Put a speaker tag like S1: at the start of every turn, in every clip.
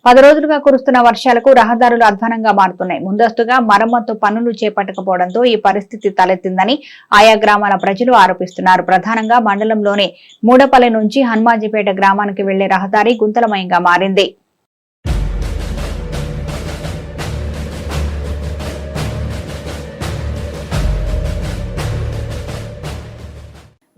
S1: 10 రోజులుగా కురుస్తున్న వర్షాలకు రహదారులు అధ్వానంగా మారుతున్నాయి. ముందస్తుగా మరమ్మతు పనులు చేపట్టకపోవడంతో ఈ పరిస్థితి తలెత్తిందని ఆయా గ్రామాల ప్రజలు ఆరోపిస్తున్నారు. ప్రధానంగా మండలంలోని మూడపల్లి నుంచి హన్మాజీపేట గ్రామానికి వెళ్లే రహదారి గుంతలమయంగా మారింది.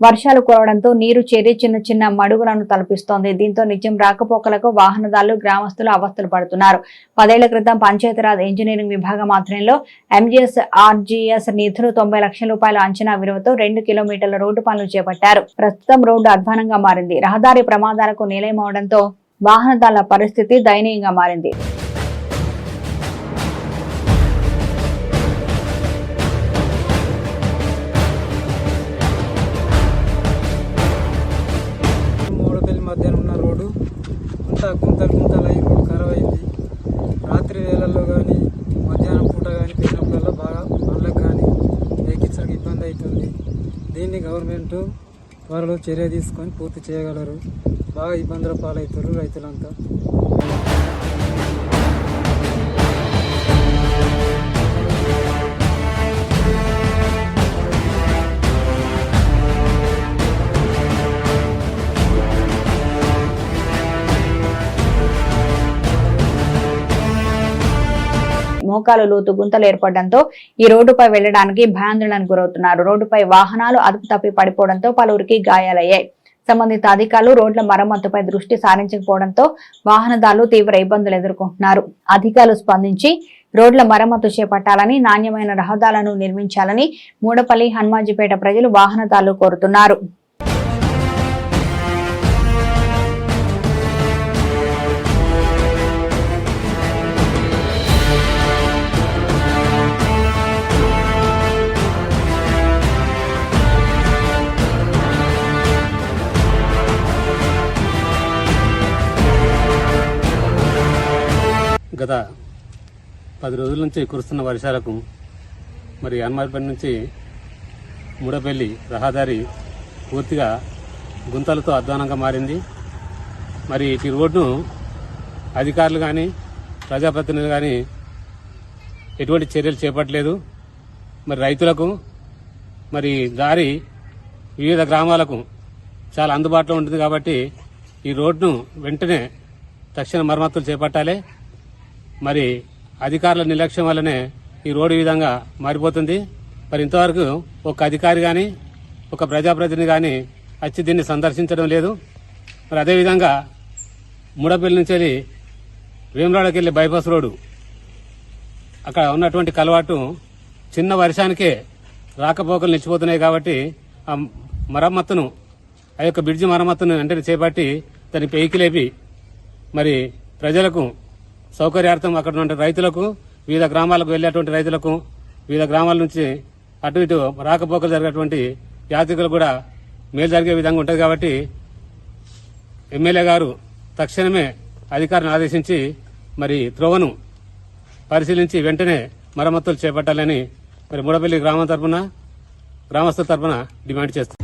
S1: వర్షాలు కురవడంతో నీరు చేరి చిన్న చిన్న మడుగులను తలపిస్తోంది. దీంతో నిత్యం రాకపోకలకు వాహనదారులు గ్రామస్తులు అవస్థలు పడుతున్నారు. 10 ఏళ్ల క్రితం పంచాయతీరాజ్ ఇంజనీరింగ్ విభాగం ఆధ్వర్యంలో ఎంజీఎస్ ఆర్జీఎస్ నిధులు 90 లక్షల రూపాయల అంచనా విలువతో 2 కిలోమీటర్ల రోడ్డు పనులు చేపట్టారు. ప్రస్తుతం రోడ్డు అధ్వానంగా మారింది. రహదారి ప్రమాదాలకు నిలయమవడంతో వాహనదారుల పరిస్థితి దయనీయంగా మారింది.
S2: మధ్యాహ్నం ఉన్న రోడ్డు అంతా గుంతలై రోడ్డు ఖరాబ్ అయింది. రాత్రి వేళల్లో కానీ మధ్యాహ్నం పూట కానీ పెట్టినప్పుడల్లా బాగా పనులకు కానీ ఎక్కించడానికి ఇబ్బంది అవుతుంది. దీన్ని గవర్నమెంట్ త్వరలో చర్య తీసుకొని పూర్తి చేయగలరు. బాగా ఇబ్బందుల పాలవుతారు రైతులంతా.
S1: మోకాలు లోతు గుంతలు ఏర్పడడంతో ఈ రోడ్డుపై వెళ్లడానికి భయాందోళనకు గురవుతున్నారు. రోడ్డుపై వాహనాలు అదుపు తప్పి పడిపోవడంతో పలువురికి గాయాలయ్యాయి. సంబంధిత అధికారులు రోడ్ల మరమ్మతుపై దృష్టి సారించకపోవడంతో వాహనదారులు తీవ్ర ఇబ్బందులు ఎదుర్కొంటున్నారు. అధికారులు స్పందించి రోడ్ల మరమ్మతు చేపట్టాలని, నాణ్యమైన రహదారులను నిర్మించాలని మూడపల్లి హన్మాజీపేట ప్రజలు వాహనదారులు కోరుతున్నారు.
S3: గత 10 రోజుల నుంచి కురుస్తున్న వర్షాలకు మరి హన్మాజీపేట నుంచి మూడపల్లి రహదారి పూర్తిగా గుంతలతో అధ్వానంగా మారింది. మరి ఈ రోడ్డును అధికారులు కానీ ప్రజాప్రతినిధులు కానీ ఎటువంటి చర్యలు చేపట్టలేదు. మరి రైతులకు మరి దారి వివిధ గ్రామాలకు చాలా అందుబాటులో ఉంటుంది కాబట్టి ఈ రోడ్డును వెంటనే తక్షణ మరమ్మతులు చేపట్టాలి. మరి అధికారుల నిర్లక్ష్యం వల్లనే ఈ రోడ్డు ఈ విధంగా మారిపోతుంది. మరి ఇంతవరకు ఒక అధికారి కానీ ఒక ప్రజాప్రతినిధి కానీ వచ్చి దీన్ని సందర్శించడం లేదు. మరి అదేవిధంగా మూడపల్లి నుంచి వెళ్ళి వేములవాడకి వెళ్ళే బైపాస్ రోడ్డు అక్కడ ఉన్నటువంటి కలవాటు చిన్న వర్షానికే రాకపోకలు నిలిచిపోతున్నాయి కాబట్టి ఆ మరమ్మతును ఆ యొక్క బ్రిడ్జి మరమ్మతును వెంటనే చేపట్టి దాన్ని పైకి లేపి మరి ప్రజలకు సౌకర్యార్థం అక్కడ ఉన్న రైతులకు, వివిధ గ్రామాలకు వెళ్లేటువంటి రైతులకు, వివిధ గ్రామాల నుంచి అటు ఇటు రాకపోకలు జరిగేటువంటి యాత్రికులు కూడా మేలు జరిగే విధంగా ఉంటుంది కాబట్టి ఎమ్మెల్యే గారు తక్షణమే అధికారులను ఆదేశించి మరి త్రోవను పరిశీలించి వెంటనే మరమ్మతులు చేపట్టాలని మరి మూడపల్లి గ్రామం తరఫున గ్రామస్తుల తరఫున డిమాండ్ చేస్తున్నారు.